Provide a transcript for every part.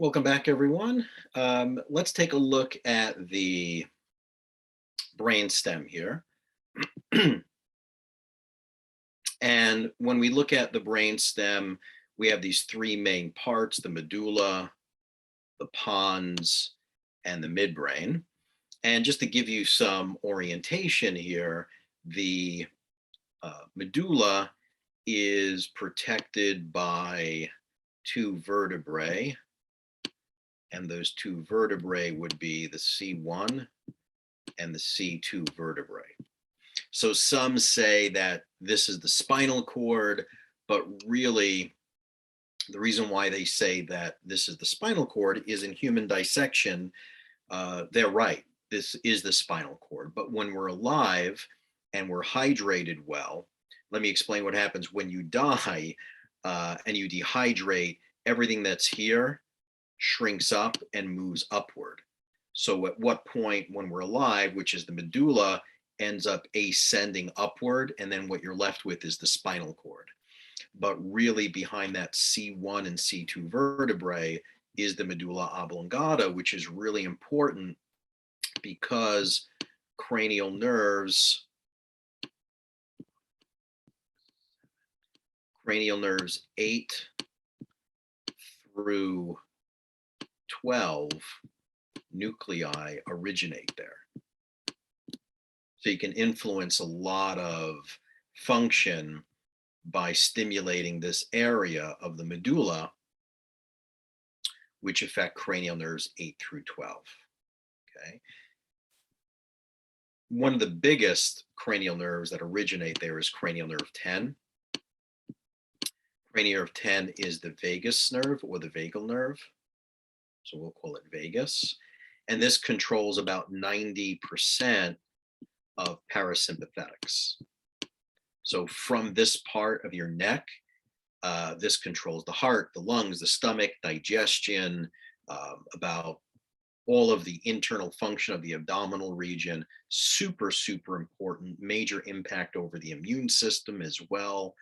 Welcome back, everyone. Let's take a look at the brainstem here. And when we look at the brainstem, we have these three main parts: the medulla, the pons, and the midbrain. And just to give you some orientation here, the medulla is protected by two vertebrae, and those two vertebrae would be the C1 and the C2 vertebrae. So some say that this is the spinal cord, but really the reason why they say that this is the spinal cord is in human dissection, they're right. This is the spinal cord. But when we're alive and we're hydrated well, let me explain what happens when you die and you dehydrate. Everything that's here shrinks up and moves upward. So at what point when we're alive, which is the medulla, ends up ascending upward, and then what you're left with is the spinal cord. But really behind that C1 and C2 vertebrae is the medulla oblongata, which is really important because cranial nerves 8 through 12 nuclei originate there. So you can influence a lot of function by stimulating this area of the medulla, which affect cranial nerves 8 through 12. Okay. One of the biggest cranial nerves that originate there is cranial nerve 10. Cranial nerve 10 is the vagus nerve or the vagal nerve. So we'll call it vagus. And this controls about 90% of parasympathetics. So from this part of your neck, this controls the heart, the lungs, the stomach, digestion, about all of the internal function of the abdominal region. Super, super important, major impact over the immune system as well.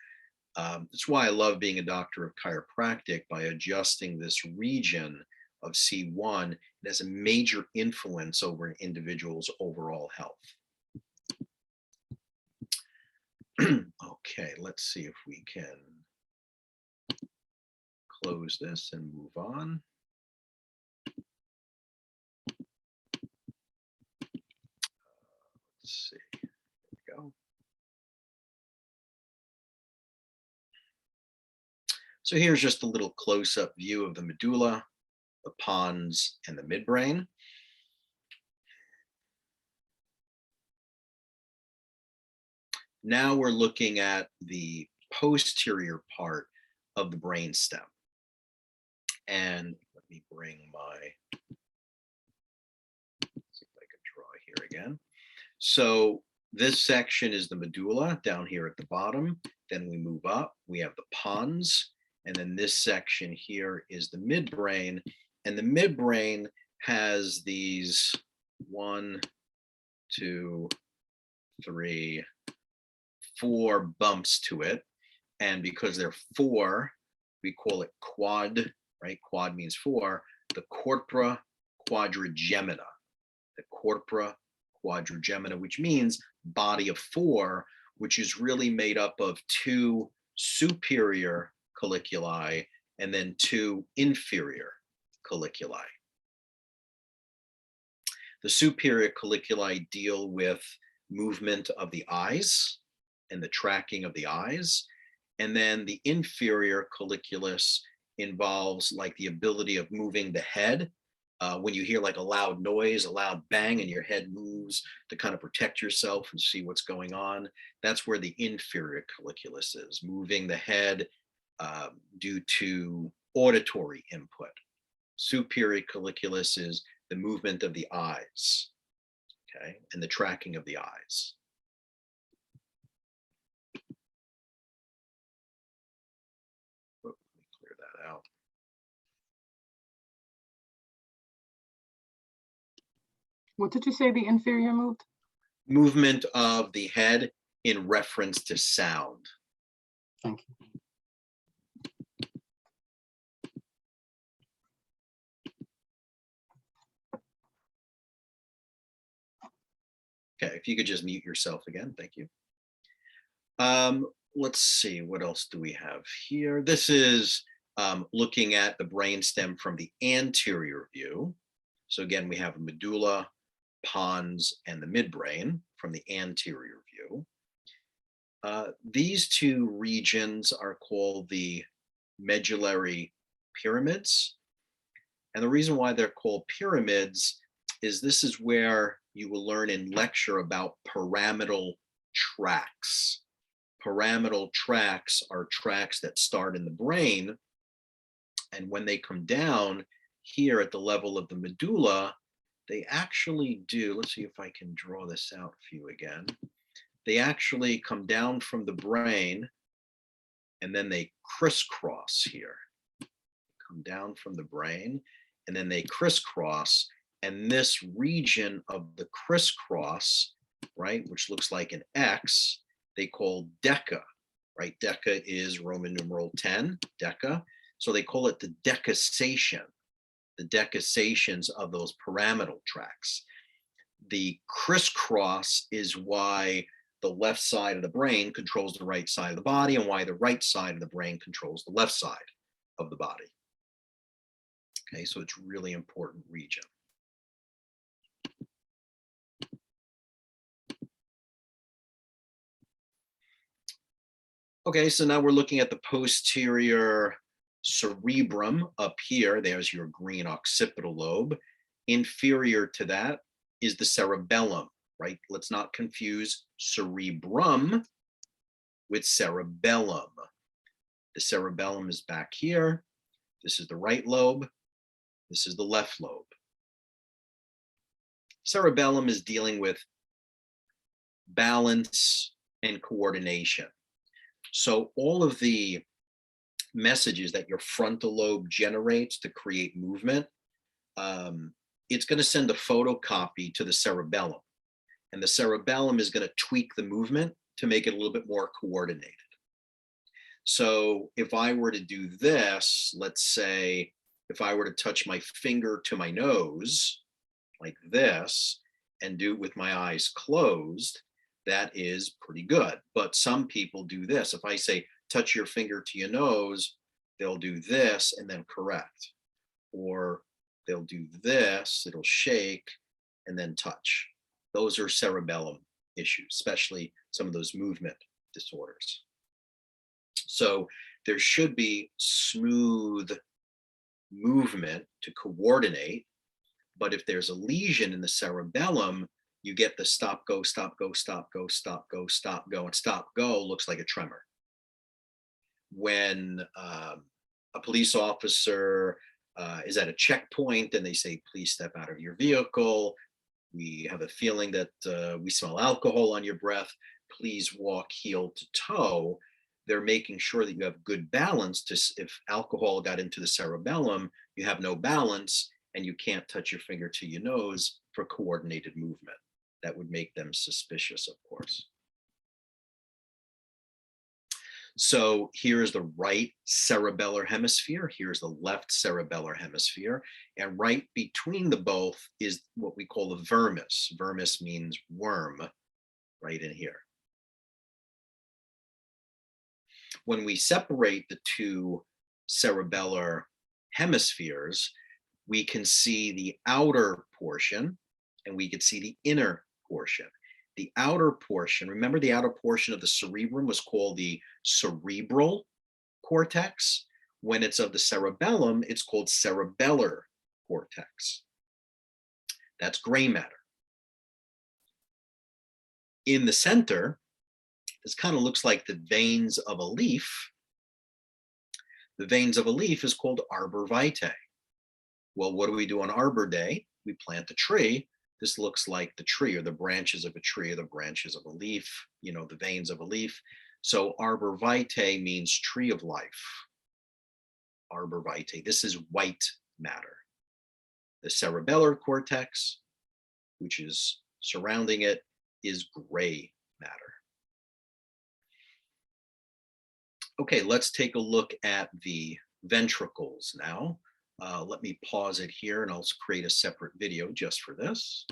That's why I love being a doctor of chiropractic. By adjusting this region of C1, it has a major influence over an individual's overall health. Okay, let's see if we can close this and move on. Let's see, here we go. So here's just a little close-up view of the medulla, the pons, and the midbrain. Now we're looking at the posterior part of the brainstem. And let me bring my, see if I can draw here again. So this section is the medulla down here at the bottom. Then we move up, we have the pons, and then this section here is the midbrain. And the midbrain has these 1, 2, 3, 4 bumps to it. And because they're 4, we call it quad, right? Quad means 4, the corpora quadrigemina. The corpora quadrigemina, which means body of 4, which is really made up of 2 superior colliculi and then 2 inferior colliculi. The superior colliculi deal with movement of the eyes and the tracking of the eyes. And then the inferior colliculus involves like the ability of moving the head. When you hear like a loud noise, a loud bang, and your head moves to kind of protect yourself and see what's going on, that's where the inferior colliculus is, moving the head due to auditory input. Superior colliculus is the movement of the eyes, okay, and the tracking of the eyes. Let me clear that out. What did you say the inferior moved? Movement of the head in reference to sound. Thank you. if you could just mute yourself again, thank you. Let's see, what else do we have here? This is looking at the brainstem from the anterior view. So again, we have a medulla, pons, and the midbrain from the anterior view. These two regions are called the medullary pyramids. And the reason why they're called pyramids is this is where you will learn in lecture about pyramidal tracks. Pyramidal tracks are tracks that start in the brain, and when they come down here at the level of the medulla, they actually do, let's see if I can draw this out for you again. They actually come down from the brain and then they crisscross here. Come down from the brain and then they crisscross, and this region of the crisscross, right, which looks like an X, they call deca, right? Deca is Roman numeral 10, deca. So they call it the decussation, the decussations of those pyramidal tracks. The crisscross is why the left side of the brain controls the right side of the body, and why the right side of the brain controls the left side of the body. Okay, so it's a really important region. Okay, so now we're looking at the posterior cerebrum up here. There's your green occipital lobe. Inferior to that is the cerebellum, right? Let's not confuse cerebrum with cerebellum. The cerebellum is back here. This is the right lobe. This is the left lobe. Cerebellum is dealing with balance and coordination. So all of the messages that your frontal lobe generates to create movement, it's going to send a photocopy to the cerebellum. And the cerebellum is going to tweak the movement to make it a little bit more coordinated. So if I were to do this, let's say, if I were to touch my finger to my nose like this and do it with my eyes closed, that is pretty good. But some people do this. If I say, touch your finger to your nose, they'll do this and then correct. Or they'll do this, it'll shake and then touch. Those are cerebellum issues, especially some of those movement disorders. So there should be smooth movement to coordinate, but if there's a lesion in the cerebellum, you get the stop, go, stop, go, stop, go, stop, go, stop, go, and stop, go looks like a tremor. When a police officer is at a checkpoint and they say, please step out of your vehicle, we have a feeling that we smell alcohol on your breath, please walk heel to toe, they're making sure that you have good balance. If alcohol got into the cerebellum, you have no balance and you can't touch your finger to your nose for coordinated movement. That would make them suspicious, of course. So here's the right cerebellar hemisphere. Here's the left cerebellar hemisphere. And right between the both is what we call the vermis. Vermis means worm, right in here. When we separate the two cerebellar hemispheres, we can see the outer portion and we can see the inner portion. The outer portion, remember the outer portion of the cerebrum was called the cerebral cortex. When it's of the cerebellum, it's called cerebellar cortex. That's gray matter. In the center, this kind of looks like the veins of a leaf. The veins of a leaf is called arbor vitae. Well, what do we do on Arbor Day? We plant a tree. This looks like the tree or the branches of a tree or the branches of a leaf, you know, the veins of a leaf. So arbor vitae means tree of life. Arbor vitae. This is white matter. The cerebellar cortex, which is surrounding it, is gray matter. Okay, let's take a look at the ventricles now. Let me pause it here and I'll create a separate video just for this.